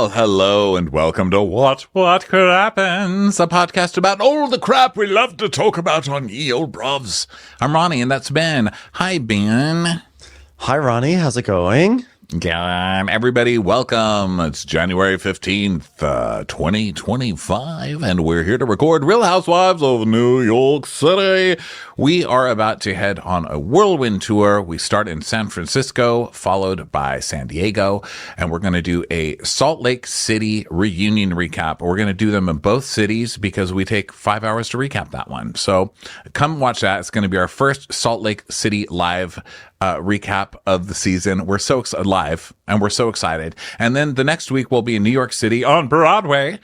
Well, hello and welcome to What Crappens, a podcast about all the crap we love to talk about on ye old brovs. I'm RHONY and that's Ben. Hi, Ben. Hi, RHONY. How's it going? Everybody, welcome. It's January 15th, 2025, and we're here to record Real Housewives of New York City. We are about to head on a whirlwind tour. We start in San Francisco, followed by San Diego, and we're going to do a Salt Lake City reunion recap. We're going to do them in both cities because we take 5 hours to recap that one. So come watch that. It's going to be our first Salt Lake City live recap of the season. We're so live and we're so excited. And then the next week we'll be in New York City on Broadway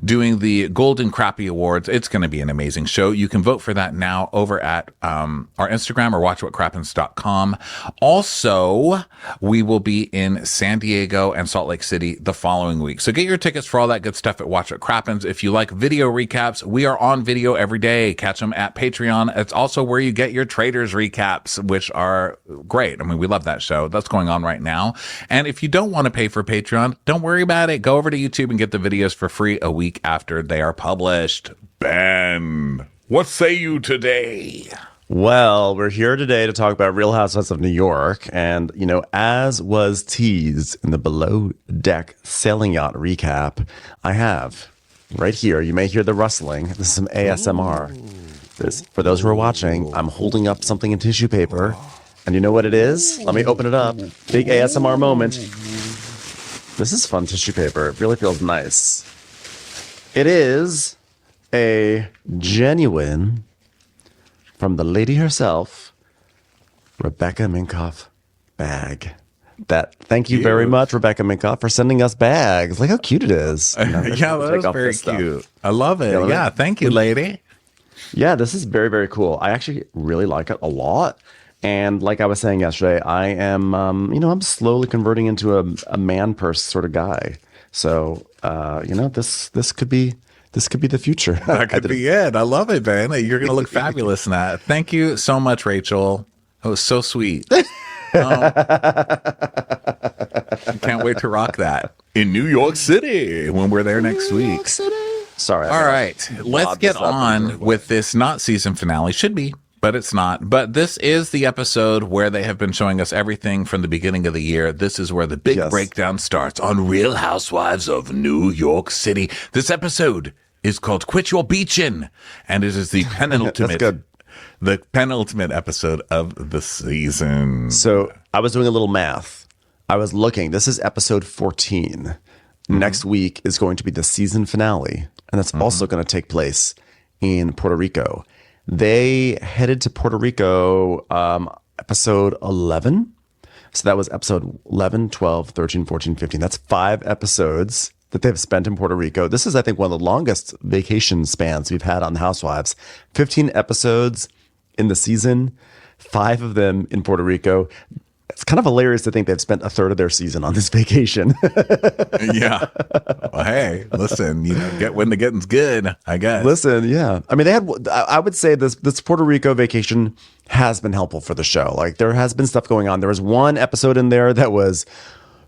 doing the Golden Crappie Awards. It's going to be an amazing show. You can vote for that now over at our Instagram or watchwhatcrappens.com. Also, we will be in San Diego and Salt Lake City the following week. So get your tickets for all that good stuff at Watch What Crappens. If you like video recaps, we are on video every day. Catch them at Patreon. It's also where you get your Traders recaps, which are great. I mean, we love that show. That's going on right now. And if you don't want to pay for Patreon, don't worry about it. Go over to YouTube and get the videos for free a week after they are published. Ben, what say you today? Well, we're here today to talk about Real Housewives of New York. And, you know, as was teased in the Below Deck Sailing Yacht recap, I have right here, you may hear the rustling. This is some ASMR. For those who are watching, I'm holding up something in tissue paper. And you know what it is? Let me open it up. Big ASMR moment. This is fun tissue paper. It really feels nice. It is a genuine, from the lady herself, Rebecca Minkoff bag. Thank you very much, Rebecca Minkoff, for sending us bags. Look how cute it is. Yeah, that was very cute. I love it. Yeah, thank you, lady. Yeah, this is very, very cool. I actually really like it a lot. And like I was saying yesterday, I am, I'm slowly converting into a man purse sort of guy. So, this could be the future. That could be it. I love it, man. You're going to look fabulous in that. Thank you so much, Rachel. That was so sweet. I can't wait to rock that in New York City when we're there next week. Sorry. All right. Let's get on with this not season finale. Should be, but it's not. But this is the episode where they have been showing us everything from the beginning of the year. This is where the big breakdown starts on Real Housewives of New York City. This episode is called Quit Your Beachin', and it is the penultimate episode of the season. So I was doing a little math. I was looking. This is episode 14. Mm-hmm. Next week is going to be the season finale, and that's also going to take place in Puerto Rico. They headed to Puerto Rico episode 11. So that was episode 11, 12, 13, 14, 15. That's 5 episodes that they've spent in Puerto Rico. This is, I think, one of the longest vacation spans we've had on the Housewives. 15 episodes in the season, 5 of them in Puerto Rico. It's kind of hilarious to think they've spent a third of their season on this vacation. Yeah. Well, hey, listen, get when the getting's good, I guess. Listen, yeah. I mean, I would say this Puerto Rico vacation has been helpful for the show. Like, there has been stuff going on. There was one episode in there that was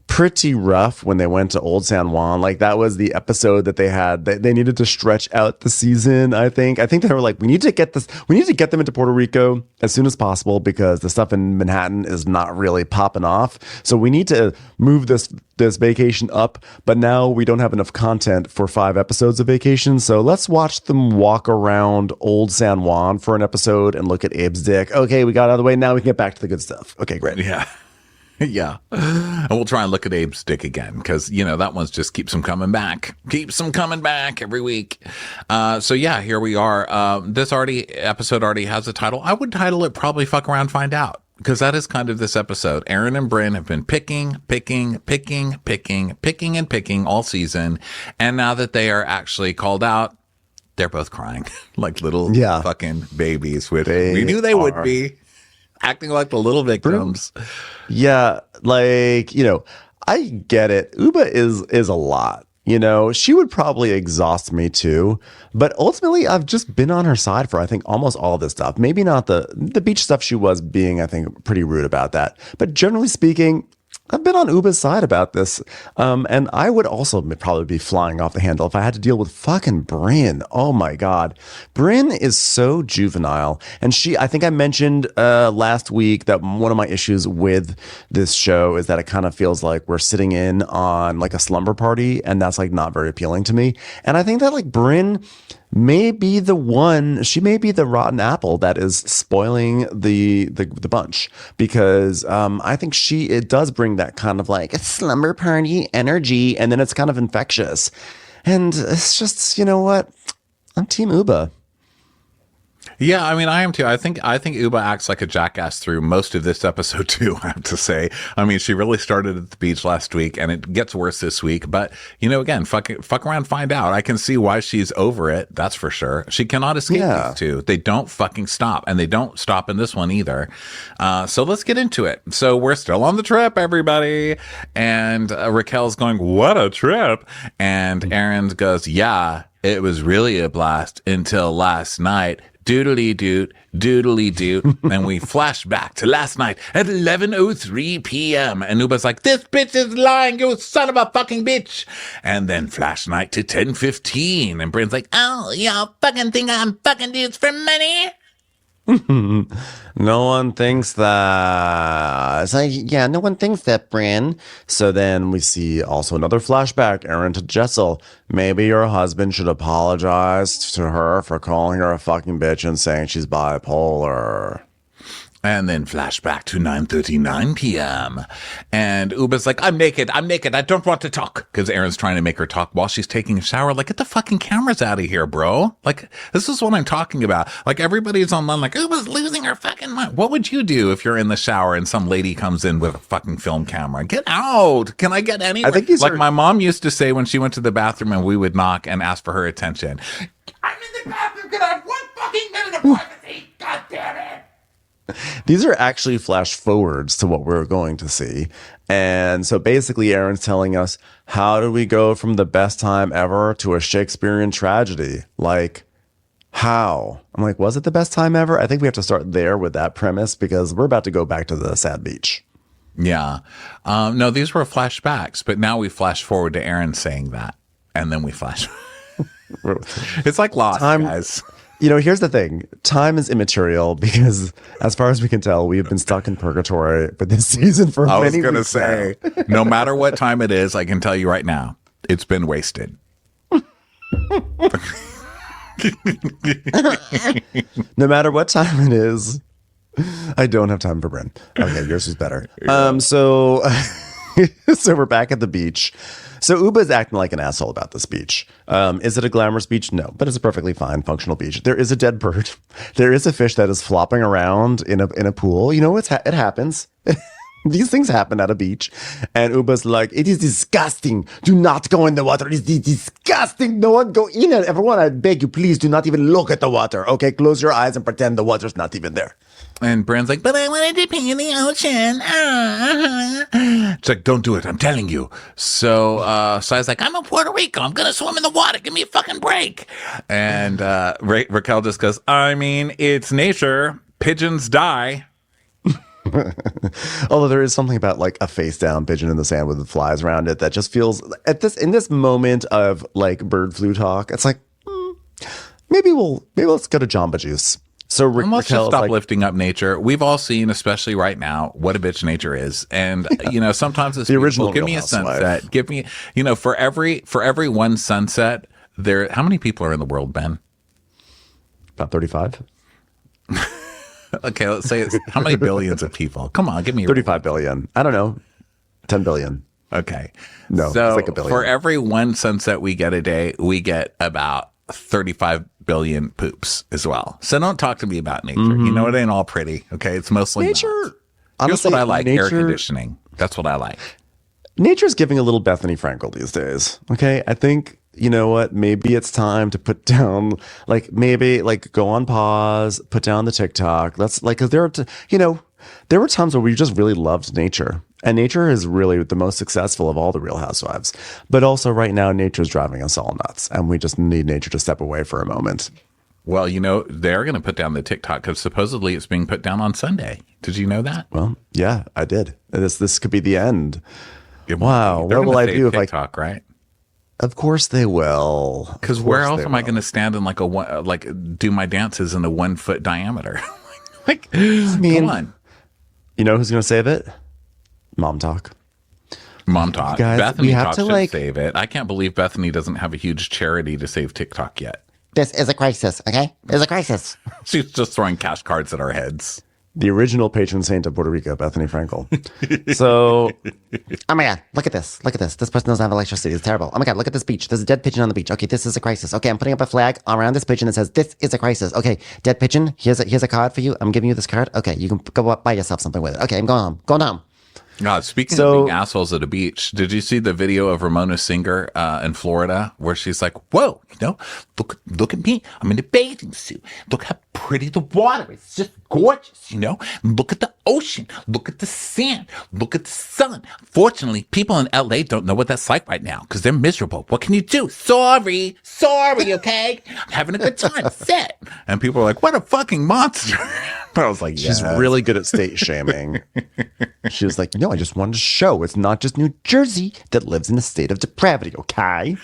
pretty rough when they went to Old San Juan. Like, that was the episode that they had. They needed to stretch out the season, I think. I think they were like, we need to get them into Puerto Rico as soon as possible because the stuff in Manhattan is not really popping off. So we need to move this vacation up, but now we don't have enough content for 5 episodes of vacation. So let's watch them walk around Old San Juan for an episode and look at Abe's dick. Okay, we got it out of the way. Now we can get back to the good stuff. Okay, great. Yeah. Yeah. And we'll try and look at Abe's dick again because, that one's just keeps them coming back. Keeps them coming back every week. So, yeah, here we are. This episode already has a title. I would title it probably Fuck Around, Find Out because that is kind of this episode. Erin and Brynn have been picking all season. And now that they are actually called out, they're both crying like little fucking babies, which we knew they would be. Acting like the little victims. Yeah, like, I get it. Uba is a lot. She would probably exhaust me too. But ultimately, I've just been on her side for, I think, almost all of this stuff. Maybe not the beach stuff. She was being, I think, pretty rude about that. But generally speaking, I've been on Uba's side about this. And I would also probably be flying off the handle if I had to deal with fucking Brynn. Oh my God. Brynn is so juvenile. And I think I mentioned last week that one of my issues with this show is that it kind of feels like we're sitting in on like a slumber party. And that's like not very appealing to me. And I think that like Brynn may be she may be the rotten apple that is spoiling the bunch, because I think it does bring that kind of like a slumber party energy, and then it's kind of infectious. And it's just, you know what? I'm Team Uba. Yeah, I mean, I am too. I think Uba acts like a jackass through most of this episode too, I have to say. I mean, she really started at the beach last week, and it gets worse this week. But, again, fuck around, find out. I can see why she's over it, that's for sure. She cannot escape these two. They don't fucking stop, and they don't stop in this one either. So let's get into it. So we're still on the trip, everybody. And Raquel's going, what a trip. And Erin goes, yeah, it was really a blast until last night. Doodly doot, doodly doot. And we flash back to last night at 11:03 p.m. And Uba's like, this bitch is lying, you son of a fucking bitch. And then flash night to 10:15. And Brynn's like, oh, y'all fucking think I'm fucking dudes for money? No one thinks that. It's like, yeah, no one thinks that, Brynn. So then we see also another flashback, Erin to Jessel. Maybe your husband should apologize to her for calling her a fucking bitch and saying she's bipolar. And then flashback to 9:39 p.m. And Uba's like, I'm naked, I don't want to talk. Because Erin's trying to make her talk while she's taking a shower. Like, get the fucking cameras out of here, bro. Like, this is what I'm talking about. Like, everybody's online like, Uba's losing her fucking mind. What would you do if you're in the shower and some lady comes in with a fucking film camera? Get out. Can I get anywhere? I think my mom used to say when she went to the bathroom and we would knock and ask for her attention. I'm in the bathroom, can I have one fucking minute of privacy? God damn it. These are actually flash forwards to what we're going to see. And so basically Erin's telling us, how do we go from the best time ever to a Shakespearean tragedy? Like, how? I'm like, was it the best time ever? I think we have to start there with that premise, because we're about to go back to the sad beach. Yeah. No, these were flashbacks, but now we flash forward to Erin saying that. And then we flash. It's like Lost, guys. Here's the thing. Time is immaterial, because as far as we can tell, we've been stuck in purgatory for this season for many weeks. I was going to say, no matter what time it is, I can tell you right now, it's been wasted. No matter what time it is, I don't have time for Brynn. Okay, yours is better. So we're back at the beach. So Uba's acting like an asshole about this beach. Is it a glamorous beach? No, but it's a perfectly fine, functional beach. There is a dead bird. There is a fish that is flopping around in a pool. It happens. These things happen at a beach. And Uba's like, it is disgusting. Do not go in the water. It is disgusting. No one go in it. Everyone, I beg you, please do not even look at the water. Okay, close your eyes and pretend the water's not even there. And Brynn's like, but I wanted to be in the ocean. It's like, don't do it. I'm telling you. So Sai's like, I'm in Puerto Rico. I'm going to swim in the water. Give me a fucking break. And Raquel just goes, I mean, it's nature. Pigeons die. Although there is something about like a face down pigeon in the sand with the flies around it that just feels in this moment of like bird flu talk. It's like, maybe let's go to Jamba Juice. So let's just stop lifting up nature. We've all seen, especially right now, what a bitch nature is. And, sometimes it's the original. Give me a sunset. Give me, for every one sunset, how many people are in the world, Ben? About 35. Okay, let's say how many billions of people? Come on, give me 35 billion. I don't know. 10 billion. Okay. No, so it's like a billion. For every one sunset we get a day, we get about 35 billion poops as well. So don't talk to me about nature. Mm-hmm. It ain't all pretty. Okay, it's mostly nature. Not. Honestly, here's what I like: air conditioning. That's what I like. Nature's giving a little Bethany Frankel these days. Okay, I think you know what? Maybe it's time to put down, go on pause, put down the TikTok. Let's because there were times where we just really loved nature. And nature is really the most successful of all the Real Housewives. But also right now, nature's driving us all nuts. And we just need nature to step away for a moment. Well, they're going to put down the TikTok because supposedly it's being put down on Sunday. Did you know that? Well, yeah, I did. This could be the end. Wow. What will I do if TikTok, right? Of course they will. Because where else am I going to stand in do my dances in a 1 foot diameter? Come on. You know who's going to save it? Mom Talk. Mom Talk. Guys, Bethany we have Talk to, should save it. I can't believe Bethany doesn't have a huge charity to save TikTok yet. This is a crisis, okay? It's a crisis. She's just throwing cash cards at our heads. The original patron saint of Puerto Rico, Bethany Frankel. So, Oh my God, look at this. Look at this. This person doesn't have electricity. It's terrible. Oh my God, look at this beach. There's a dead pigeon on the beach. Okay, this is a crisis. Okay, I'm putting up a flag around this pigeon that says, this is a crisis. Okay, dead pigeon, here's a card for you. I'm giving you this card. Okay, you can go buy yourself something with it. Okay, I'm going home. Going home. God, speaking of being assholes at a beach, did you see the video of Ramona Singer in Florida where she's like, whoa, look at me. I'm in a bathing suit. Look how pretty the water is. It's just gorgeous, Look at the ocean. Look at the sand. Look at the sun. Fortunately, people in LA don't know what that's like right now because they're miserable. What can you do? Sorry, okay? I'm having a good time. Set. And people are like, what a fucking monster. I was like, she's really good at state shaming. She was like, no, I just wanted to show it's not just New Jersey that lives in a state of depravity, okay?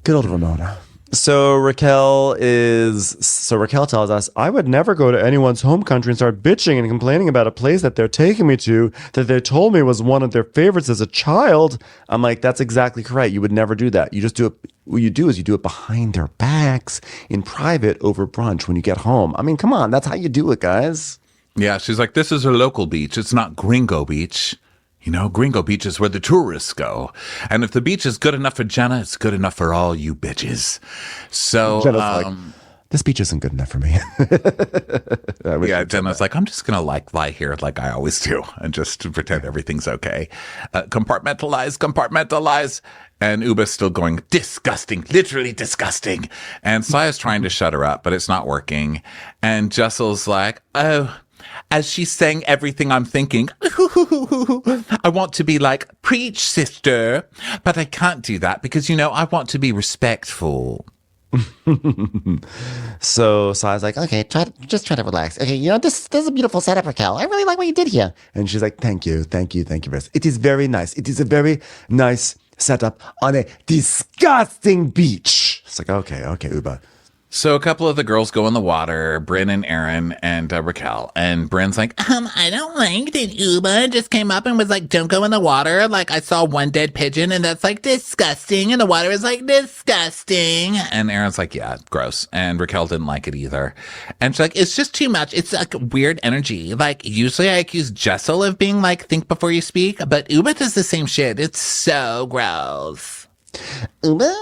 Good old Ramona. So Raquel tells us, I would never go to anyone's home country and start bitching and complaining about a place that they're taking me to that they told me was one of their favorites as a child. I'm like, that's exactly correct. You would never do that. You just do it. What you do is you do it behind their backs in private over brunch when you get home. I mean, come on. That's how you do it, guys. Yeah, she's like, this is her local beach. It's not Gringo Beach. Gringo Beach is where the tourists go. And if the beach is good enough for Jenna, it's good enough for all you bitches. So Jenna's like, this beach isn't good enough for me. Yeah, Jenna's like, I'm just going to lie here like I always do and just pretend everything's okay. Compartmentalize. And Uba's still going, disgusting, literally disgusting. And Saya's trying to shut her up, but it's not working. And Jessel's like, oh, as she's saying everything I'm thinking, I want to be like, preach, sister. But I can't do that because, I want to be respectful. So Saya's like, Okay, try to relax. Okay, this is a beautiful setup, Raquel. I really like what you did here. and she's like, thank you, Chris. It is very nice. It is a very nice setup on a disgusting beach. It's like, okay, Uba. So a couple of the girls go in the water, Brynn and Erin and Raquel. And Brynn's like, I don't like that Uba just came up and was like, don't go in the water. Like, I saw one dead pigeon and that's like disgusting. And the water is like disgusting. And Erin's like, yeah, gross. And Raquel didn't like it either. And she's like, it's just too much. It's like weird energy. Like, usually I accuse Jessel of being like, think before you speak. But Uba does the same shit. It's so gross. Uba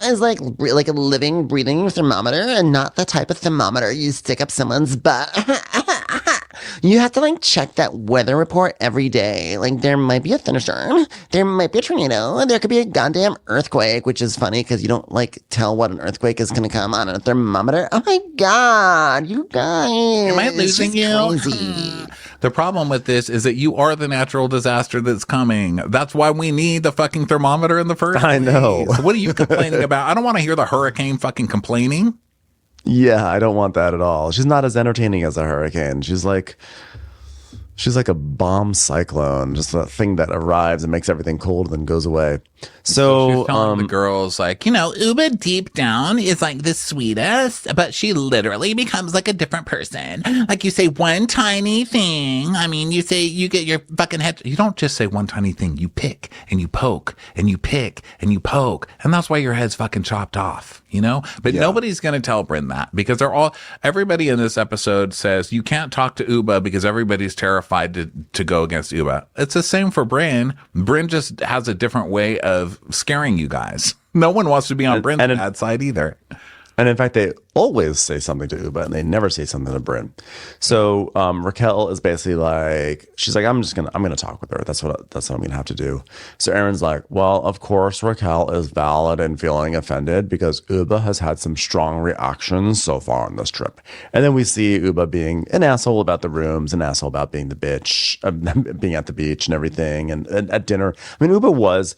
is like a living, breathing thermometer and not the type of thermometer you stick up someone's butt. You have to check that weather report every day. There might be a thunderstorm, there might be a tornado, and there could be a goddamn earthquake, which is funny because you don't tell what an earthquake is going to come on a thermometer. Oh my God, you guys. Am I losing you? Crazy. The problem with this is that you are the natural disaster that's coming. That's why we need the fucking thermometer in the first place. I know. What are you complaining about? I don't want to hear the hurricane fucking complaining. Yeah, I don't want that at all. She's not as entertaining as a hurricane. She's like a bomb cyclone, just a thing that arrives and makes everything cold and then goes away. So she's telling the girls, Uba deep down is the sweetest, but she literally becomes a different person. You say one tiny thing. I mean, you get your fucking head. You don't just say one tiny thing. You pick and you poke and you pick and you poke. And that's why your head's fucking chopped off, But nobody's going to tell Brynn that because everybody in this episode says you can't talk to Uba because everybody's terrified to go against Uba. It's the same for Brynn. Brynn just has a different way of scaring you guys. No one wants to be on Brynn's bad side either. And in fact, they always say something to Uba and they never say something to Brynn. So Raquel is basically she's like, I'm going to talk with her. That's what I'm going to have to do. So Erin's like, well, of course, Raquel is valid in feeling offended because Uba has had some strong reactions so far on this trip. And then we see Uba being an asshole about the rooms, an asshole about being the bitch, being at the beach and everything. And at dinner, I mean, Uba was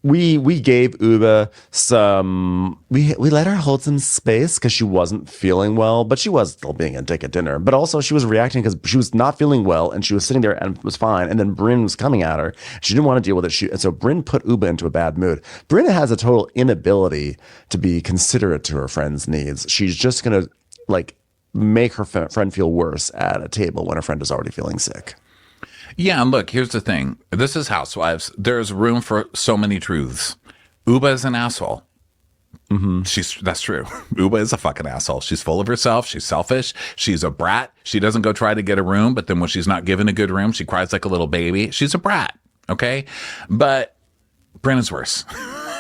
we gave Uba some we let her hold some space because she wasn't feeling well, but she was still being a dick at dinner. But also she was reacting because she was not feeling well and she was sitting there and was fine. And then Brynn was coming at her. She didn't want to deal with it. And so Brynn put Uba into a bad mood. Brynn has a total inability to be considerate to her friend's needs. She's just gonna like make her friend feel worse at a table when her friend is already feeling sick. Yeah, and look, here's the thing. This is Housewives. There's room for so many truths. Uba is an asshole. That's true. Uba is a fucking asshole. She's full of herself. She's selfish. She's a brat. She doesn't go try to get a room, but then when she's not given a good room, she cries like a little baby. She's a brat. Okay? But Brynn is worse.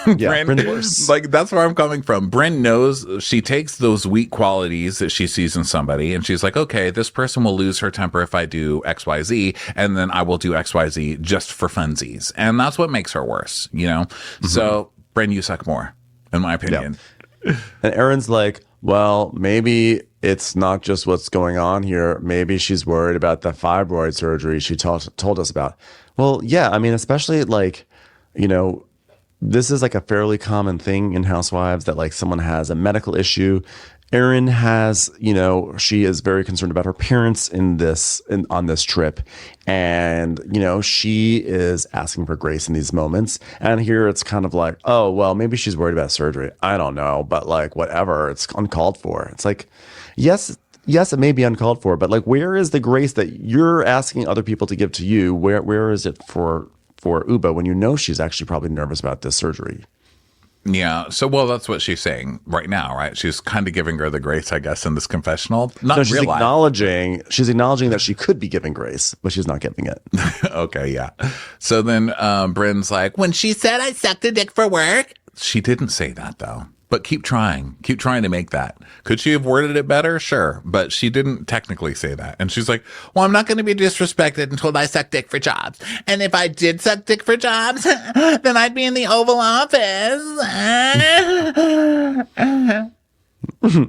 Yeah, Brynn, like that's where I'm coming from. Brynn knows she takes those weak qualities that she sees in somebody and she's like, okay, this person will lose her temper if I do XYZ, and then I will do XYZ just for funsies. And that's what makes her worse, you know? So Brynn, you suck more, in my opinion. Yeah. And Erin's like, well, maybe it's not just what's going on here. Maybe she's worried about the fibroid surgery she told us about. Well, yeah, I mean, especially like, you know, this is like a fairly common thing in Housewives that like someone has a medical issue. Erin has, you know, she is very concerned about her parents on this trip. And, you know, she is asking for grace in these moments. And here it's kind of like, oh, well, maybe she's worried about surgery. I don't know. But like, whatever, it's uncalled for. It's like, yes, it may be uncalled for, but like, where is the grace that you're asking other people to give to you? Where is it for Uba when you know she's actually probably nervous about this surgery? Yeah. So, well, that's what she's saying right now, right? She's kind of giving her the grace, I guess, in this confessional. She's acknowledging that she could be giving grace, but she's not giving it. Okay. Yeah. So then Brynn's like, when she said I sucked a dick for work. She didn't say that though. But keep trying to make that. Could she have worded it better? Sure. But she didn't technically say that. And she's like, well, I'm not going to be disrespected until I suck dick for jobs. And if I did suck dick for jobs, then I'd be in the Oval Office.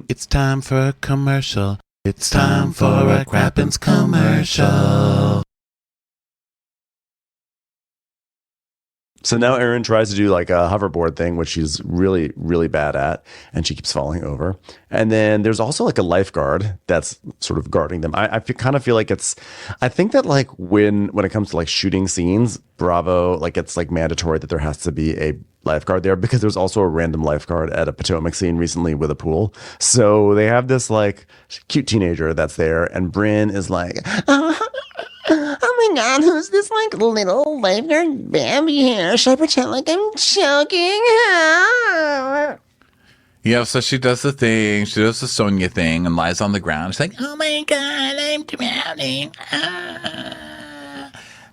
It's time for a commercial. It's time for a Crappens commercial. So now Erin tries to do like a hoverboard thing, which she's really, really bad at, and she keeps falling over. And then there's also like a lifeguard that's sort of guarding them. I kind of feel like I think that like when it comes to like shooting scenes, Bravo, like it's like mandatory that there has to be a lifeguard there because there's also a random lifeguard at a Potomac scene recently with a pool. So they have this like cute teenager that's there, and Brynn is like, oh my God, who's this like little lifeguard baby here? Should I pretend like I'm choking? Yeah, so she does the thing. She does the Sonia thing and lies on the ground. She's like, oh my God, I'm drowning.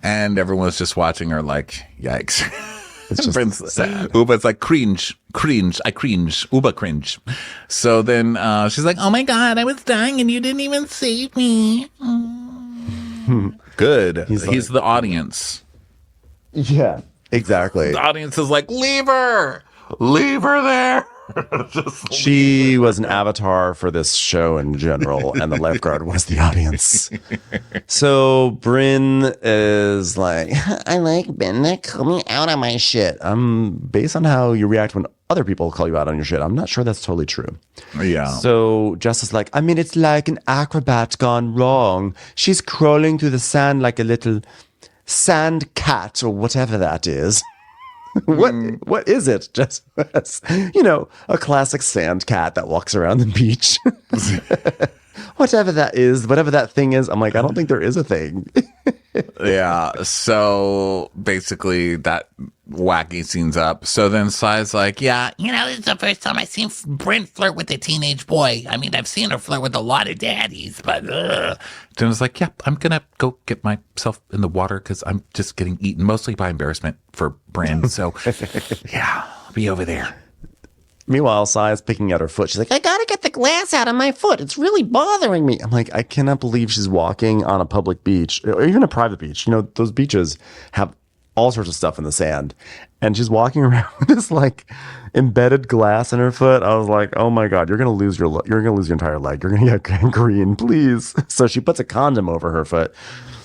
And everyone's just watching her like, yikes. it's just sad. Uba's like, cringe, I cringe, Uba cringe. So then she's like, oh my God, I was dying and you didn't even save me. Good. He's the audience. Yeah, exactly. The audience is like, leave her there. She was an avatar for this show in general, and the lifeguard was the audience. So Brynn is like, I like Ben that call me out on my shit. Based on how you react when other people call you out on your shit, I'm not sure that's totally true. Yeah. So Jess is like, I mean, it's like an acrobat gone wrong. She's crawling through the sand like a little sand cat or whatever that is. What is it? Just, you know, a classic sand cat that walks around the beach. Whatever that is, whatever that thing is, I'm like, I don't think there is a thing. Yeah. So basically that wacky scene's up. So then Sai's like, yeah, You know, this is the first time I've seen Brynn flirt with a teenage boy. I mean, I've seen her flirt with a lot of daddies, but Jenna's like, yep, I'm going to go get myself in the water because I'm just getting eaten mostly by embarrassment for Brynn. So yeah, I'll be over there. Meanwhile, Sai is picking at her foot. She's like, I gotta get the glass out of my foot. It's really bothering me. I'm like, I cannot believe she's walking on a public beach or even a private beach. You know, those beaches have all sorts of stuff in the sand. And she's walking around with this like embedded glass in her foot. I was like, oh my God, you're going to lose your entire leg. You're going to get gangrene, please. So she puts a condom over her foot,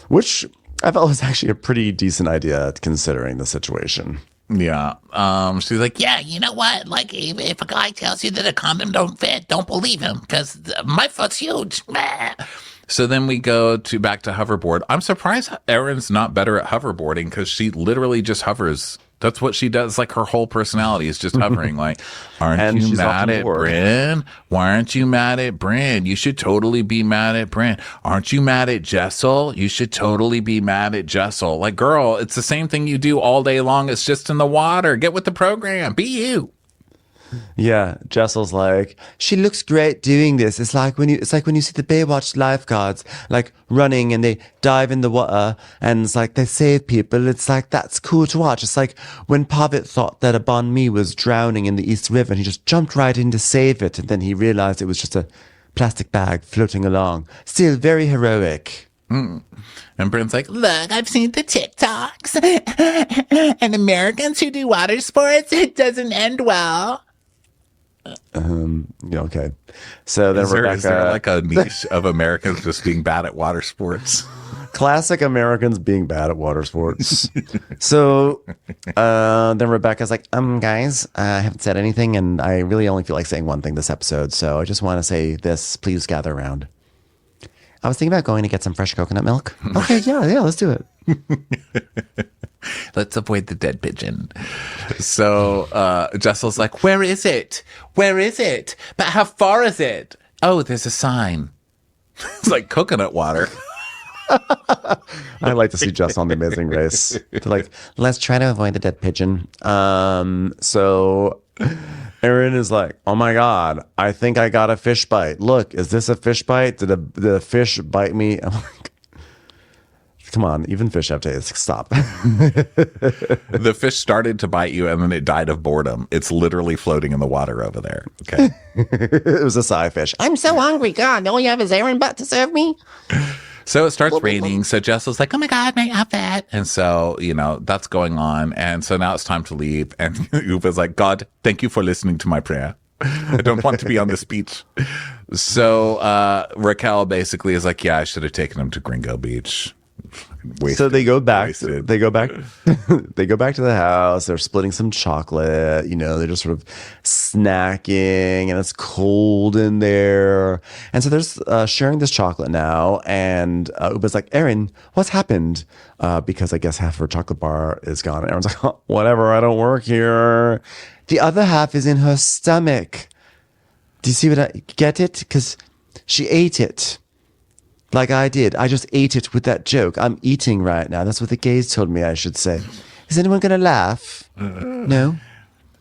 which I felt was actually a pretty decent idea considering the situation. Yeah. She's like, Yeah, you know what? Like, if a guy tells you that a condom don't fit, don't believe him, because my foot's huge. so then we go back to hoverboard. I'm surprised Erin's not better at hoverboarding because she literally just hovers. That's what she does. Like her whole personality is just hovering. Like, aren't And you she's mad often at bored. Brynn? Why aren't you mad at Brynn? You should totally be mad at Brynn. Aren't you mad at Jessel? You should totally be mad at Jessel. Like, girl, it's the same thing you do all day long. It's just in the water. Get with the program. Be you. Yeah, Jessel's like, She looks great doing this. It's like when you see the Baywatch lifeguards like running and they dive in the water and it's like they save people. It's like that's cool to watch. It's like when Pavitt thought that a Bon Mi was drowning in the East River and he just jumped right in to save it and then he realized it was just a plastic bag floating along. Still very heroic. And Brynn's like, Look, I've seen the TikToks. And Americans who do water sports, it doesn't end well. yeah, okay. So then is there Rebecca, like a niche of Americans just being bad at water sports? classic Americans being bad at water sports. So then Rebecca's like, guys, I haven't said anything and I really only feel like saying one thing this episode. So I just want to say this, please gather around. I was thinking about going to get some fresh coconut milk. Okay, yeah, let's do it. Let's avoid the dead pigeon. So Jessel's like, where is it? Where is it? But how far is it? Oh, there's a sign. It's like coconut water. I like to see Jess on The Amazing Race. They're like, let's try to avoid the dead pigeon. So Erin is like, oh my God, I think I got a fish bite. Look, is this a fish bite? Did the fish bite me? I'm like, come on, even fish have taste. Stop. The fish started to bite you and then it died of boredom. It's literally floating in the water over there. Okay. It was a side fish. I'm so hungry. God, all you have is Erin butt to serve me. So it starts raining. So Jessel's like, oh my God, my outfit. And so, that's going on. And so now it's time to leave. And Uva's like, God, thank you for listening to my prayer. I don't want to be on this beach. So Raquel basically is like, yeah, I should have taken him to Gringo Beach. So they go back. Wasted. They go back. They go back to the house. They're splitting some chocolate. They're just sort of snacking, and it's cold in there. And so there's sharing this chocolate now. And Uba's like, Erin, what's happened? Because I guess half of her chocolate bar is gone. And Erin's like, oh, whatever. I don't work here. The other half is in her stomach. Do you see what I get it? Because she ate it. Like I did. I just ate it with that joke. I'm eating right now. That's what the gays told me I should say. Is anyone going to laugh? No?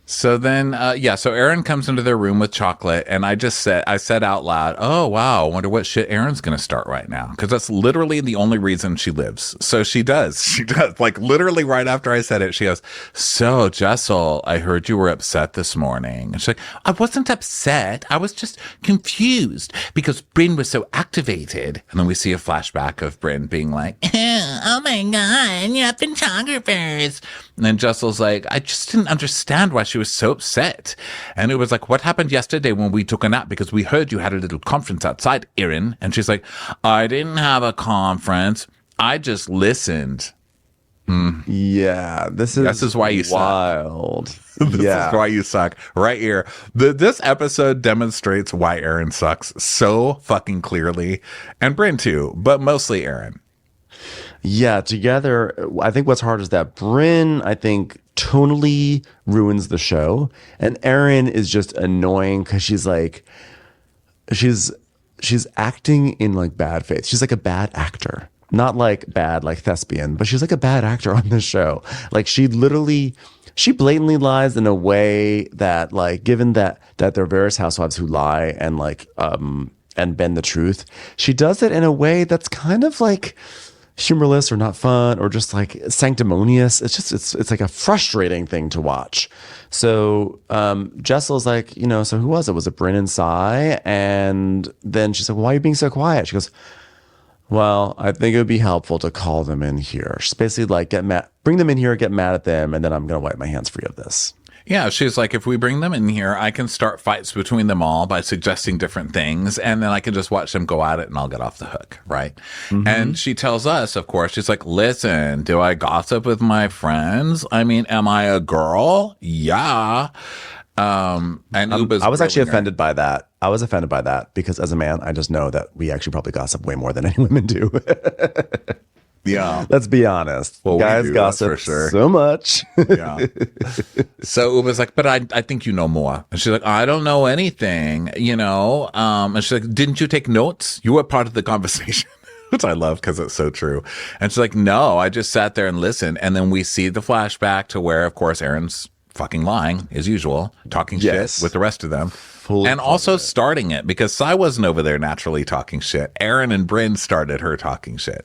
So then, so Erin comes into their room with chocolate, and I said out loud, oh, wow, I wonder what shit Erin's going to start right now. Because that's literally the only reason she lives. So she does. Like, literally right after I said it, she goes, so, Jessel, I heard you were upset this morning. And she's like, I wasn't upset. I was just confused because Brynn was so activated. And then we see a flashback of Brynn being like, Oh my God, you're up in photographers. and then Jessel's like, I just didn't understand why she was so upset. And it was like, what happened yesterday when we took a nap? Because we heard you had a little conference outside, Erin. And she's like, I didn't have a conference. I just listened. Yeah, this is why you suck. wild. This is why you suck. Right here. This episode demonstrates why Erin sucks so fucking clearly. And Brynn too, but mostly Erin. Yeah, together, I think what's hard is that Brynn, I think, tonally ruins the show. And Erin is just annoying because she's acting in like bad faith. She's like a bad actor. Not like bad, like thespian, but she's like a bad actor on this show. Like she blatantly lies in a way that, like, given that there are various housewives who lie and like and bend the truth, she does it in a way that's kind of like humorless or not fun or just like sanctimonious. It's like a frustrating thing to watch. So Jessel's like, so who was it? Was it Brynn and Sai? And then she's like, well, why are you being so quiet? She goes, well, I think it would be helpful to call them in here. She's basically like, get mad, bring them in here, get mad at them, and then I'm going to wipe my hands free of this. Yeah, she's like, if we bring them in here, I can start fights between them all by suggesting different things, and then I can just watch them go at it and I'll get off the hook, right? And she tells us, of course, she's like, listen, do I gossip with my friends? I mean, am I a girl? Yeah. And Uba's I was actually grilling her. offended by that. I was offended by that because as a man, I just know that we actually probably gossip way more than any women do. Yeah. Let's be honest. Well, we Guys do, that's gossip for sure. so much. Yeah. So Uba's like, but I think you know more. And she's like, I don't know anything, you know? And she's like, didn't you take notes? You were part of the conversation. Which I love because it's so true. And she's like, no, I just sat there and listened. And then we see the flashback to where, of course, Erin's fucking lying as usual, talking Yes. shit with the rest of them. Fully and also starting it because Sai wasn't over there naturally talking shit. Erin and Brynn started her talking shit.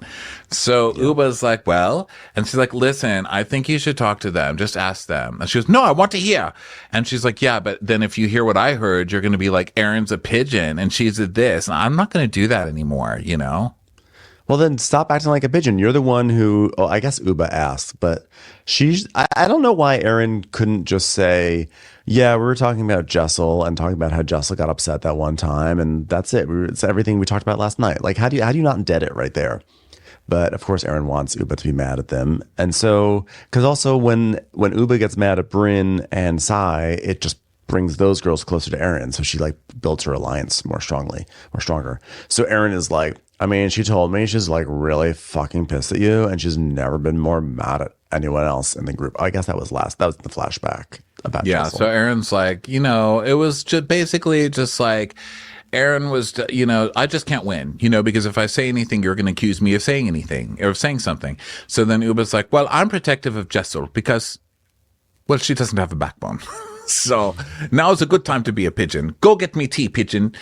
So Uba's like, well, and she's like, listen, I think you should talk to them. Just ask them. And she goes, no, I want to hear. And she's like, yeah, but then if you hear what I heard, you're going to be like, Erin's a pigeon and she's a this. And I'm not going to do that anymore, you know? Well, then stop acting like a pigeon. You're the one who, I guess Uba asked, but I don't know why Erin couldn't just say, yeah, we were talking about Jessel and talking about how Jessel got upset that one time. And that's it. It's everything we talked about last night. Like, how do you not dead it right there? But of course, Erin wants Uba to be mad at them. And so, because also when Uba gets mad at Brynn and Sai, it just brings those girls closer to Erin. So she like builds her alliance more stronger. So Erin is like, I mean, she told me she's like really fucking pissed at you and she's never been more mad at anyone else in the group. I guess that was the flashback about Jessel. So Erin's like, you know, it was just basically just like Erin was, you know, I just can't win, you know, because if I say anything, you're going to accuse me of saying anything or of saying something. So then Uba's like, well, I'm protective of Jessel because, well, she doesn't have a backbone. So now is a good time to be a pigeon. Go get me tea, pigeon.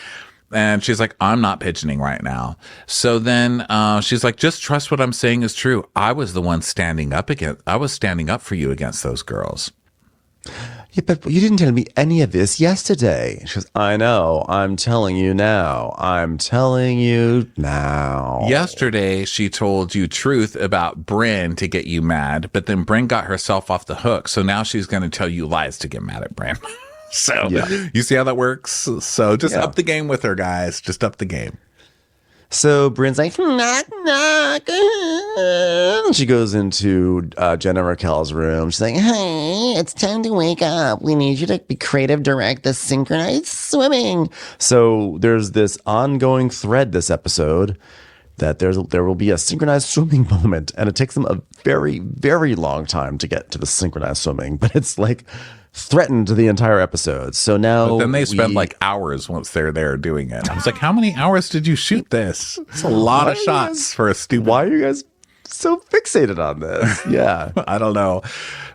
And she's like, I'm not pigeoning right now. So then she's like, just trust what I'm saying is true. I was the one standing up for you against those girls. Yeah, but you didn't tell me any of this yesterday. She goes, I know. I'm telling you now. Yesterday, she told you truth about Brynn to get you mad, but then Brynn got herself off the hook. So now she's going to tell you lies to get mad at Brynn. So you see how that works? So just up the game with her, guys. Just up the game. So Brynn's like, knock, knock. She goes into Jenna Raquel's room. She's like, Hey, it's time to wake up. We need you to be creative direct the synchronized swimming. so there's this ongoing thread this episode that there will be a synchronized swimming moment. And it takes them a very, very long time to get to the synchronized swimming. But it's like threatened the entire episode. So now But then they spend like hours once they're there doing it. I was like, how many hours did you shoot this? It's a lot of shots for a stupid. Why are you guys so fixated on this? Yeah. I don't know.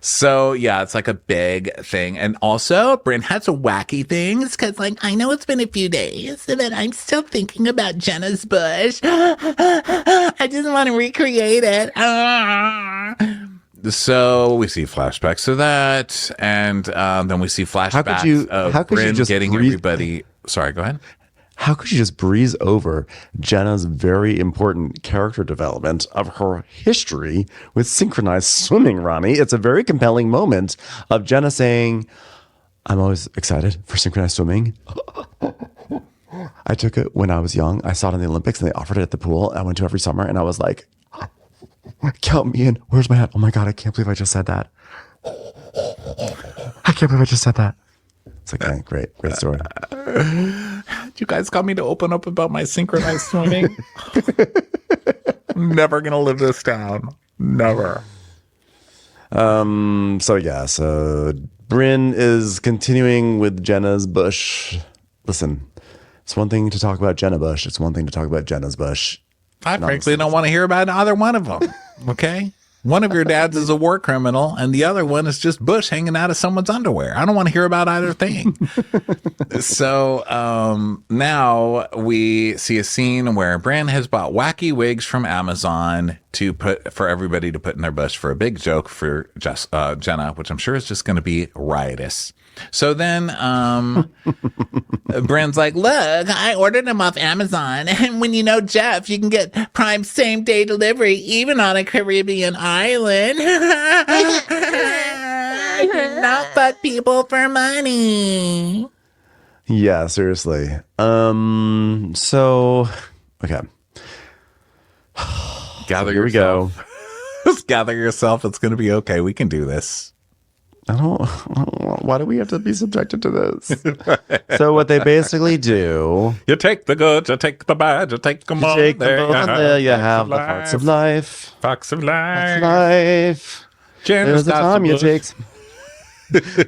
So yeah, it's like a big thing. And also Brynn has a wacky things because like, I know it's been a few days but I'm still thinking about Jenna's bush. I just want to recreate it. So we see flashbacks of that. And then we see flashbacks of Brynn getting everybody. Sorry, go ahead. How could you just breeze over Jenna's very important character development of her history with synchronized swimming, RHONY? It's a very compelling moment of Jenna saying, I'm always excited for synchronized swimming. I took it when I was young. I saw it in the Olympics and they offered it at the pool. I went to every summer and I was like, count me in. Where's my hat? Oh my God, I can't believe I just said that. I can't believe I just said that. It's like, hey, great story. You guys got me to open up about my synchronized swimming. I'm never going to live this down. Never. So Brynn is continuing with Jenna's bush. Listen, it's one thing to talk about Jenna Bush. It's one thing to talk about Jenna's bush. I frankly don't want to hear about either one of them. Okay? One of your dads is a war criminal, and the other one is just Bush hanging out of someone's underwear. I don't want to hear about either thing. So now we see a scene where Brynn has bought wacky wigs from Amazon to put for everybody to put in their bush for a big joke for Jenna, which I'm sure is just going to be riotous. So then Brynn's like, look, I ordered them off Amazon. And when you know Jeff, you can get Prime same-day delivery, even on a Caribbean island. Not fuck people for money. Yeah, seriously. So, okay. Gather Here we go. Just gather yourself. It's going to be okay. We can do this. I don't. Why do we have to be subjected to this? So what they basically do, You take the good, you take the bad, you take them all. take them there both, and there you have the parts of life. Facts of life. Life. There's a time you take.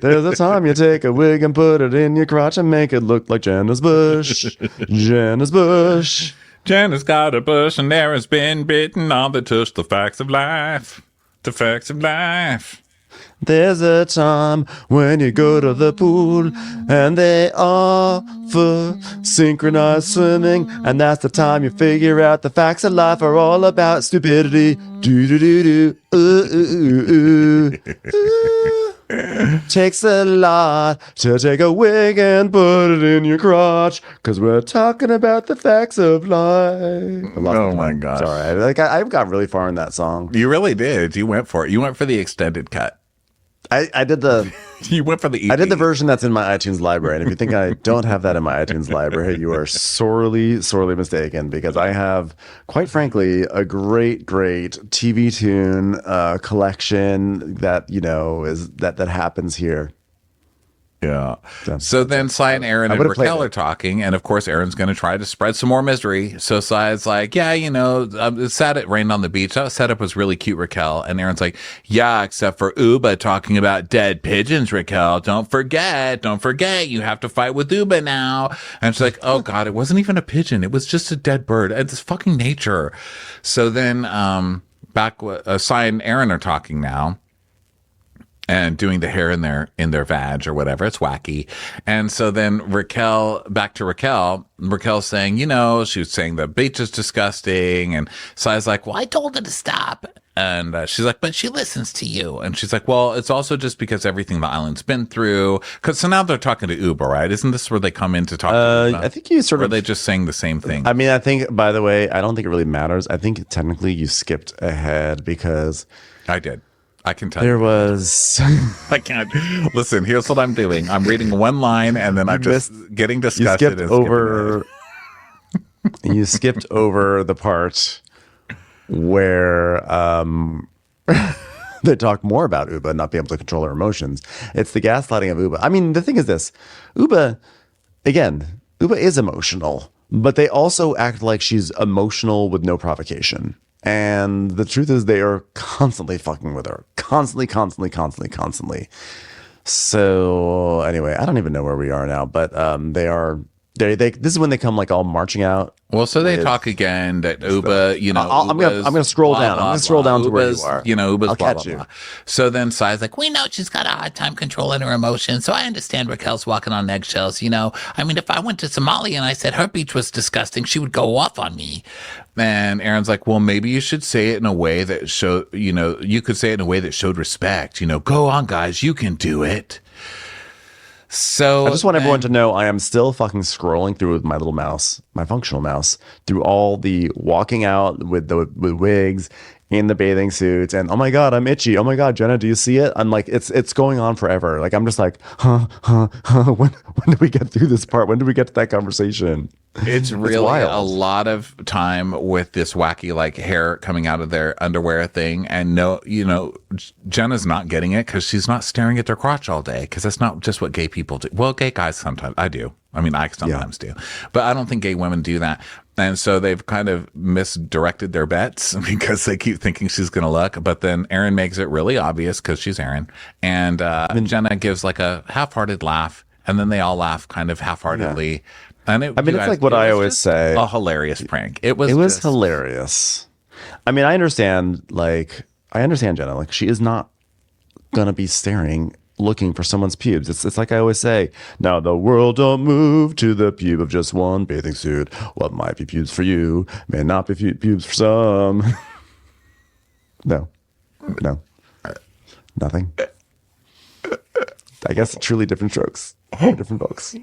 There's a time you take a wig and put it in your crotch and make it look like Janice Bush. Janice Bush. Janice got a bush and Erin's been bitten on the tush. The facts of life. The facts of life. There's a time when you go to the pool and they offer synchronized swimming, and that's the time you figure out the facts of life are all about stupidity. Do do do do. Takes a lot to take a wig and put it in your crotch, because we're talking about the facts of life. Oh my gosh. Sorry, I got really far in that song. You really did. You went for it. You went for the extended cut. I did the You went for the EP. I did the version that's in my iTunes library, and if you think I don't have that in my iTunes library, you are sorely mistaken, because I have, quite frankly, a great TV tune collection that is that happens here. Yeah. So then Cy and Erin and Raquel are talking, and of course Erin's going to try to spread some more misery. So Cy's like, yeah, it's sad it rained on the beach. That setup was really cute, Raquel. And Erin's like, yeah, except for Uba talking about dead pigeons, Raquel. Don't forget, you have to fight with Uba now. And she's like, oh God, it wasn't even a pigeon. It was just a dead bird. It's fucking nature. So then Cy and Erin are talking now, and doing the hair in their vag or whatever. It's wacky. And so then back to Raquel's saying, she was saying the beach is disgusting. And Cy's like, well, I told her to stop. and she's like, but she listens to you. And she's like, well, it's also just because everything the island's been through. So now they're talking to Uba, right? Isn't this where they come in to talk to Uba? I think you sort or of... are they just saying the same thing? I mean, I think, by the way, I don't think it really matters. I think technically you skipped ahead because... I did. I can tell there you. was... I can't. Listen, here's what I'm doing. I'm reading one line and then I'm just getting disgusted. You skipped over the part where they talk more about Uba not being able to control her emotions. It's the gaslighting of Uba. I mean, the thing is this. Uba is emotional, but they also act like she's emotional with no provocation. And the truth is they are constantly fucking with her. Constantly. So anyway, I don't even know where we are now, but this is when they come like all marching out. Well, so they talk again that Uba, I'm gonna scroll down. I'm gonna scroll down to where you are. Uba's I'll blah, catch blah, you. blah. So then Sai's like, We know she's got a hard time controlling her emotions, so I understand Raquel's walking on eggshells, I mean, if I went to Somalia and I said her beach was disgusting, she would go off on me. and Erin's like, well, maybe you should say it in a way that you could say it in a way that showed respect. Go on, guys, you can do it. So I just want everyone to know I am still fucking scrolling through with my little mouse, my functional mouse, through all the walking out with wigs in the bathing suits, and oh my god, I'm itchy. Oh my god, Jenna, do you see it? I'm like, it's going on forever. Like I'm just like, when do we get through this part? When do we get to that conversation? It's really a lot of time with this wacky like hair coming out of their underwear thing, and Jenna's not getting it because she's not staring at their crotch all day, because that's not just what gay people do. Well, gay guys sometimes. I do. I mean, I sometimes do, but I don't think gay women do that. And so they've kind of misdirected their bets because they keep thinking she's going to look. But then Erin makes it really obvious because she's Erin, and Jenna gives like a half-hearted laugh, and then they all laugh kind of halfheartedly. Yeah. And it's like what I always say. A hilarious prank. It was hilarious. I mean, I understand Jenna. Like, she is not gonna be looking for someone's pubes. It's like I always say. Now the world don't move to the pube of just one bathing suit. What might be pubes for you may not be pubes for some. No, nothing. I guess truly different strokes. Different folks.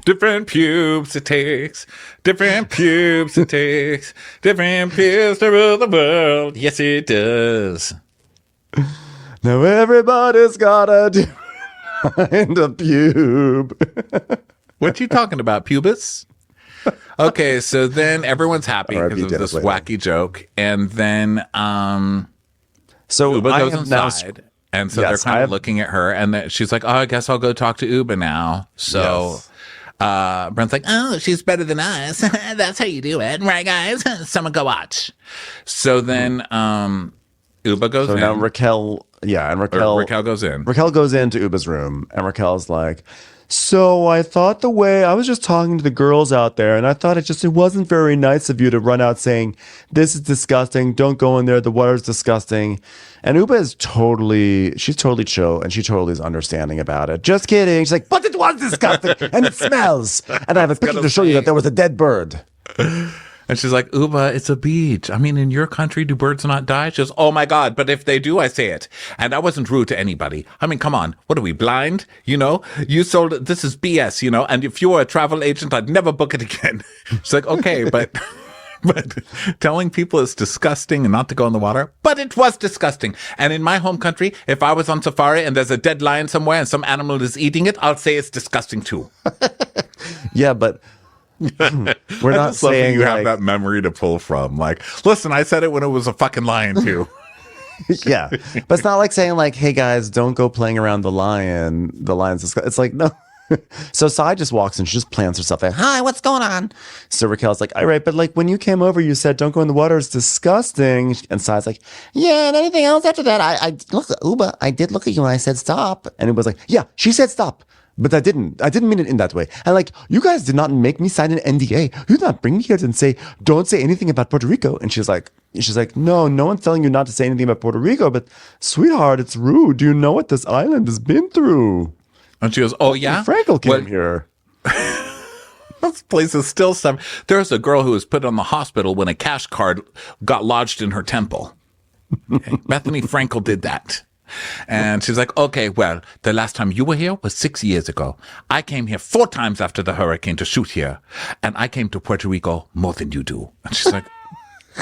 Different pubes it takes. Different pubes it takes. Different pubes to rule the world. Yes, it does. Now everybody's gotta do find a pube. What you talking about, pubis? Okay, so then everyone's happy R.I.P. because of Dennis this Leary. wacky joke, and then So Uba I goes have now inside, and so Yes, they're kind I of have- looking at her, and then she's like, "Oh, I guess I'll go talk to Uba now." So Brent's like, "Oh, she's better than us. That's how you do it, right, guys? Someone go watch." So then Uba goes So in. now Raquel, and Raquel goes in. Raquel goes into Uba's room, and Raquel's like, "So I thought I was just talking to the girls out there, and I thought it wasn't very nice of you to run out saying this is disgusting. Don't go in there. The water's disgusting." And Uba is she's totally chill, and she totally is understanding about it. Just kidding. She's like, "But it was disgusting, and it smells, and I have a picture to show you that there was a dead bird." And she's like, "Uba, it's a beach. I mean, in your country, do birds not die?" She goes, "Oh my God, but if they do, I say it. And I wasn't rude to anybody. I mean, come on. What are we, blind? You know, you sold it. This is BS, you know, and if you were a travel agent, I'd never book it again." She's like, "Okay, but telling people it's disgusting and not to go in the water, but it was disgusting. And in my home country, if I was on safari and there's a dead lion somewhere and some animal is eating it, I'll say it's disgusting too." Yeah, but we're I not just love that saying you have like, that memory to pull from. Like, listen, I said it when it was a fucking lion too. yeah, but it's not like saying like, "Hey guys, don't go playing around the lion. The lion's disgusting." It's like, no. So Sai just walks in, she just plants herself there. Hi, what's going on? So Raquel's like, "All right, but like when you came over, you said don't go in the water, it's disgusting." And Sai's like, Yeah, and anything else after that? I look, Uba, I did look at you and I said stop. and it was like, "Yeah, she said stop." But I didn't mean it in that way. And like, you guys did not make me sign an NDA. You did not bring me here and say, "Don't say anything about Puerto Rico." And she's like, "No one's telling you not to say anything about Puerto Rico, but sweetheart, it's rude. Do you know what this island has been through?" And she goes, "Oh yeah, Frankel came Well, here. this place is still stuff." There's a girl who was put on the hospital when a cash card got lodged in her temple. Okay. Bethany Frankel did that. And she's like, "Okay, well, the last time you were here was 6 years ago. I came here 4 times after the hurricane to shoot here. And I came to Puerto Rico more than you do." And she's like,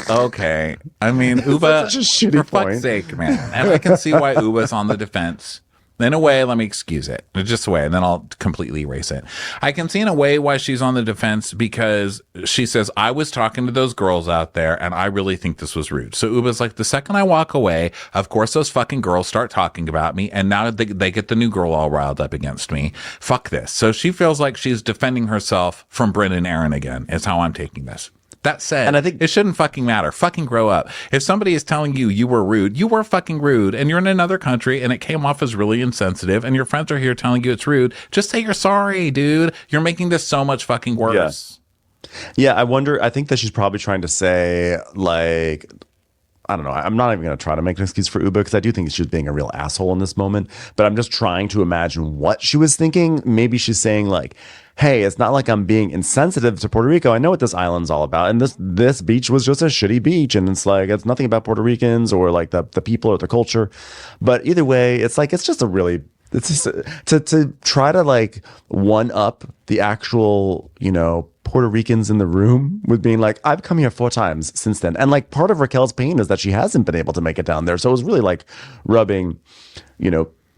"Okay." I mean, Uba, such a shitty for fuck's point. sake, man. And I can see why Uba's on the defense. In a way, let me excuse it. Just a way, and then I'll completely erase it. I can see in a way why she's on the defense because she says, "I was talking to those girls out there, and I really think this was rude." So Uba's like, the second I walk away, of course those fucking girls start talking about me, and now they get the new girl all riled up against me. Fuck this. So she feels like she's defending herself from Brynn and Erin again, is how I'm taking this. That said, And I think- it shouldn't fucking matter. Fucking grow up. If somebody is telling you you were rude, you were fucking rude, and you're in another country and it came off as really insensitive, and your friends are here telling you it's rude, just say you're sorry, dude. You're making this so much fucking worse. Yeah, I think that she's probably trying to say, like, I don't know. I'm not even going to try to make an excuse for Uba because I do think she was being a real asshole in this moment. But I'm just trying to imagine what she was thinking. Maybe she's saying like, "Hey, it's not like I'm being insensitive to Puerto Rico. I know what this island's all about. And this beach was just a shitty beach. And it's like, it's nothing about Puerto Ricans or like the people or the culture." But either way, it's like, it's just a really, it's just to try to like one up the actual, Puerto Ricans in the room with being like, "I've come here 4 times since then." And like part of Raquel's pain is that she hasn't been able to make it down there. So it was really like rubbing,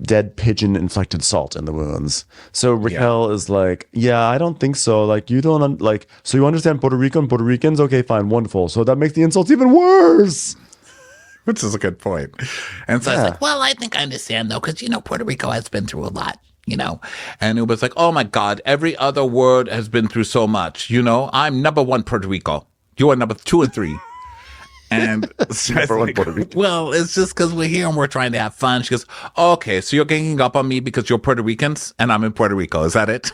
dead pigeon inflected salt in the wounds. So Raquel is like, "Yeah, I don't think so. Like, you don't so you understand Puerto Rico and Puerto Ricans? Okay, fine, wonderful. So that makes the insults even worse." Which is a good point. And so I was like, Well, I think I understand, though, because, Puerto Rico has been through a lot, and it was like, "Oh my God, every other word has been through so much. I'm number 1 Puerto Rico. You are number 2 and 3. And so I was like, Puerto Rico. "Well, it's just because we're here and we're trying to have fun." She goes, "Okay, so you're ganging up on me because you're Puerto Ricans and I'm in Puerto Rico. Is that it?"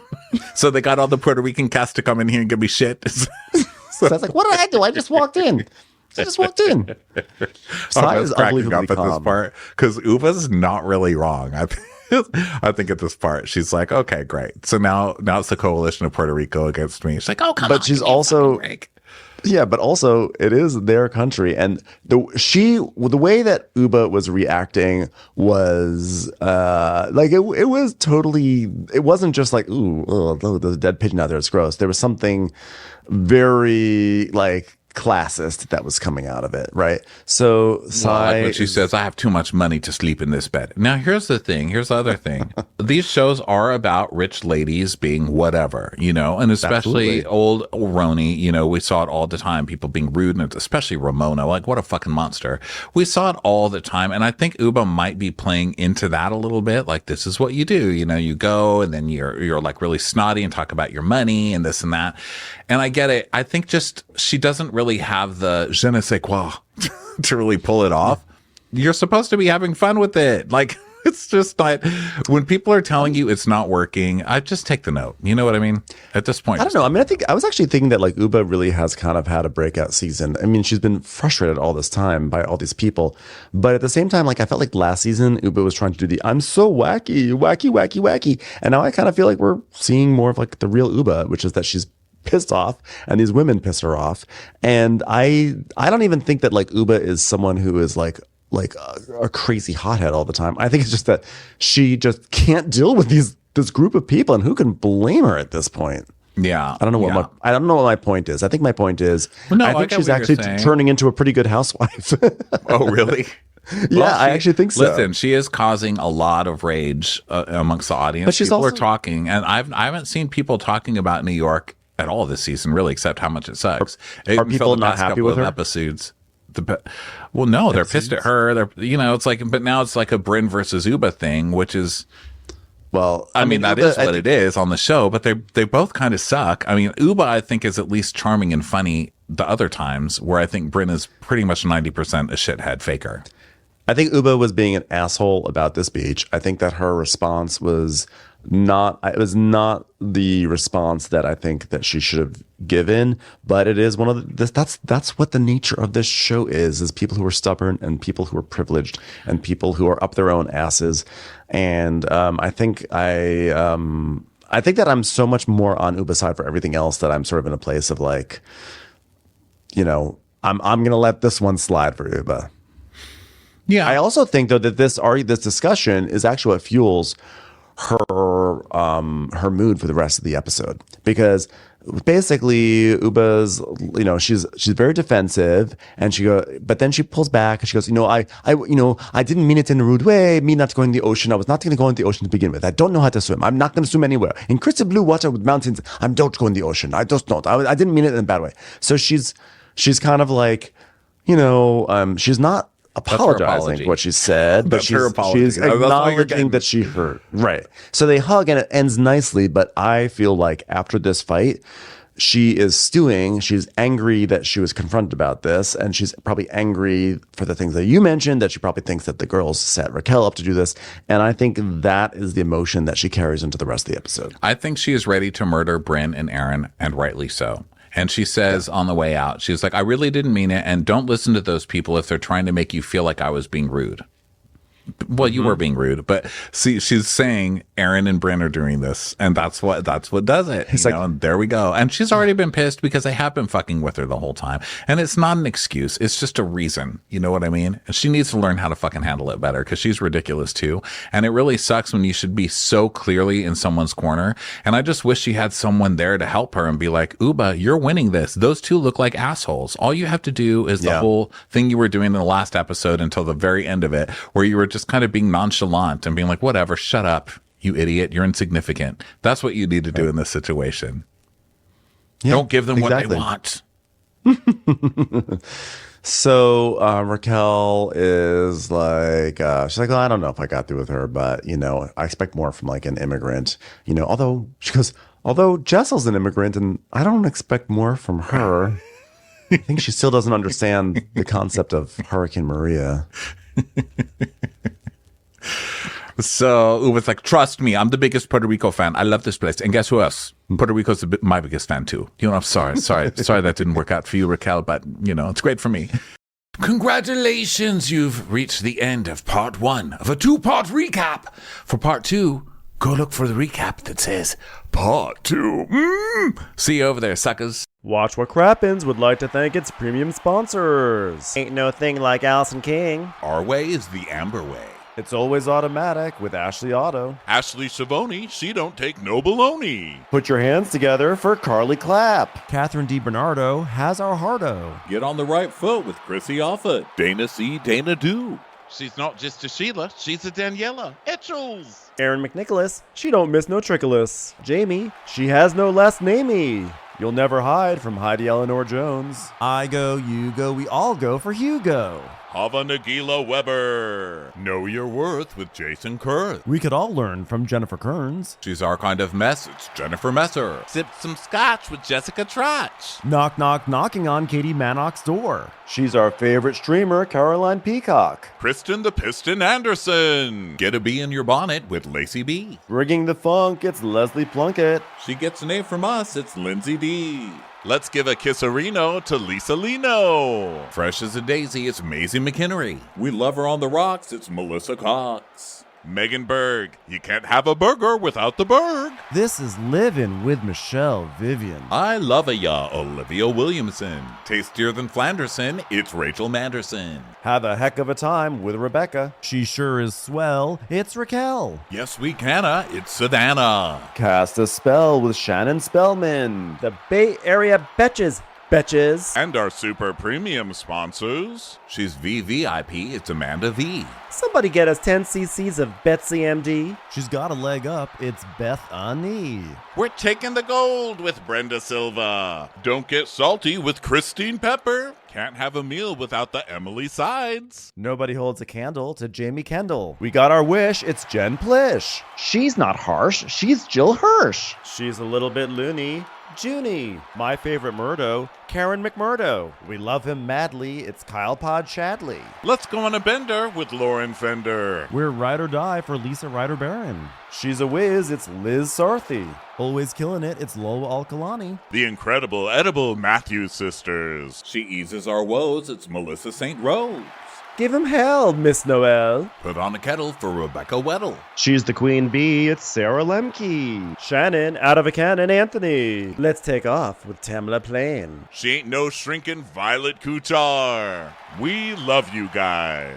So they got all the Puerto Rican cast to come in here and give me shit. So I was like, what did I do? I just walked in. I just walked in. Sai I is was cracking unbelievably up at this calm. part because Uva's not really wrong. I think at this part she's like, "Okay, great. So now it's the coalition of Puerto Rico against me." She's like, oh, come on. But she's give me a also- fucking break. Yeah, but also it is their country, and the way that Uba was reacting was like it was totally. It wasn't just like, "Ooh, oh, there's a dead pigeon out there. It's gross." There was something very like classist that was coming out of it, right? So Like when she says, I have too much money to sleep in this bed. Now, here's the thing. Here's the other thing. These shows are about rich ladies being whatever, and especially old RHONY, we saw it all the time. People being rude, and especially Ramona, like what a fucking monster. We saw it all the time. And I think Uba might be playing into that a little bit. Like, this is what you do. You go and then you're like really snotty and talk about your money and this and that. And I get it. I think just she doesn't really have the je ne sais quoi to really pull it off. You're supposed to be having fun with it. Like, it's just like when people are telling you it's not working, I just take the note. You know what I mean? At this point, I don't know. I mean, I was actually thinking that like Uba really has kind of had a breakout season. I mean, she's been frustrated all this time by all these people, but at the same time, like I felt like last season Uba was trying to do the I'm so wacky, wacky, wacky, wacky, and now I kind of feel like we're seeing more of like the real Uba, which is that she's pissed off and these women piss her off. And I don't even think that like Uba is someone who is like a crazy hothead all the time. I think it's just that she just can't deal with this group of people, and who can blame her at this point? Yeah. I don't know what my point is. I think my point is I think she's what actually you're saying. turning into a pretty good housewife. Oh, really? Yeah, I actually think so. Listen, she is causing a lot of rage amongst the audience. But she's people also are talking, and I haven't seen people talking about New York at all this season, really, except how much it sucks. Are people not happy with her episodes? Well, no, they're pissed at her. They're, it's like, but now it's like a Brynn versus Uba thing, which is, well, I mean, that is what it is on the show, but they both kind of suck. I mean, Uba, I think, is at least charming and funny the other times, where I think Brynn is pretty much 90% a shithead faker. I think Uba was being an asshole about this beach. I think that her response was not the response that I think that she should have given, but it is one of that's what the nature of this show is people who are stubborn and people who are privileged and people who are up their own asses. And I think that I'm so much more on Uba's side for everything else that I'm sort of in a place of like, I'm going to let this one slide for Uba. Yeah. I also think though that this discussion is actually what fuels her mood for the rest of the episode, because basically Uba's, she's very defensive, and but then she pulls back and she goes, I didn't mean it in a rude way, me not going in the ocean. I was not going to go in the ocean to begin with. I don't know how to swim. I'm not going to swim anywhere. In crystal blue water with mountains, I don't go in the ocean. I just don't. I didn't mean it in a bad way. So she's kind of like, she's not apologizing for what she said, but she's acknowledging that she hurt. Right. So they hug and it ends nicely, but I feel like after this fight, she is stewing. She's angry that she was confronted about this, and she's probably angry for the things that you mentioned, that she probably thinks that the girls set Raquel up to do this. And I think that is the emotion that she carries into the rest of the episode. I think she is ready to murder Brynn and Erin, and rightly so. And she says on the way out, she's like, I really didn't mean it. And don't listen to those people if they're trying to make you feel like I was being rude. Well, you were being rude, but see, she's saying Erin and Brynn are doing this, and that's what does it. And there we go. And she's already been pissed because they have been fucking with her the whole time. And it's not an excuse. It's just a reason. You know what I mean? And she needs to learn how to fucking handle it better, because she's ridiculous too. And it really sucks when you should be so clearly in someone's corner. And I just wish she had someone there to help her and be like, Uba, you're winning this. Those two look like assholes. All you have to do is the whole thing you were doing in the last episode until the very end of it, where you were just kind of being nonchalant and being like, whatever, shut up, you idiot, you're insignificant. That's what you need to do in this situation. Don't give them what they want. So Raquel is like, she's like, well, I don't know if I got through with her, but I expect more from like an immigrant, although she goes, although Jessel's an immigrant and I don't expect more from her. I think she still doesn't understand the concept of Hurricane Maria. So Uba's like, trust me, I'm the biggest Puerto Rico fan. I love this place. And guess who else? Puerto Rico's my biggest fan too. I'm sorry that didn't work out for you, Raquel, but it's great for me. Congratulations, you've reached the end of part 1 of a 2-part recap. For part 2, go look for the recap that says part 2. See you over there, suckers. Watch What Crappens would like to thank its premium sponsors. Ain't no thing like Allison King. Our way is the Amber way. It's always automatic with Ashley Auto. Ashley Savoni, she don't take no baloney. Put your hands together for Carly Clapp. Catherine DiBernardo has our hardo. Get on the right foot with Chrissy Offutt. Dana C. Dana Do. She's not just a Sheila, she's a Daniela. Etchels. Erin McNicholas, she don't miss no trickolas. Jamie, she has no last namey. You'll never hide from Heidi Eleanor Jones. I go, you go, we all go for Hugo. Hava Nagila Weber. Know Your Worth with Jason Kurth. We could all learn from Jennifer Kearns. She's our kind of mess. It's Jennifer Messer. Sipped some scotch with Jessica Trotch. Knock, knock, knocking on Katie Manock's door. She's our favorite streamer, Caroline Peacock. Kristen the Piston Anderson. Get a bee in your bonnet with Lacey B. Rigging the funk, it's Leslie Plunkett. She gets a name from us. It's Lindsay D. Let's give a kisserino to Lisa Lino. Fresh as a daisy, it's Maisie McHenry. We love her on the rocks, it's Melissa Cox. Megan Berg, you can't have a burger without the Berg. This is Livin' with Michelle Vivian. I love a ya, Olivia Williamson. Tastier than Flanderson, it's Rachel Manderson. Have a heck of a time with Rebecca. She sure is swell, it's Raquel. Yes, we canna, it's Savannah. Cast a spell with Shannon Spellman. The Bay Area Betches. Betches. And our super premium sponsors. She's VVIP, it's Amanda V. Somebody get us 10 cc's of Betsy MD. She's got a leg up, it's Beth Ani. We're taking the gold with Brenda Silva. Don't get salty with Christine Pepper. Can't have a meal without the Emily Sides. Nobody holds a candle to Jamie Kendall. We got our wish, it's Jen Plish. She's not harsh, she's Jill Hirsch. She's a little bit loony. Junie. My favorite Murdo, Karen McMurdo. We love him madly, it's Kyle Pod Shadley. Let's go on a bender with Lauren Fender. We're ride or die for Lisa Ryder Barron. She's a whiz, it's Liz Sarthy. Always killing it, it's Lola Alkalani. The incredible edible Matthews sisters. She eases our woes, it's Melissa St. Rose. Give him hell, Miss Noel. Put on a kettle for Rebecca Weddle. She's the queen bee, it's Sarah Lemke. Shannon, out of a cannon, Anthony. Let's take off with Tamla Plain. She ain't no shrinking Violet Kuchar. We love you guys.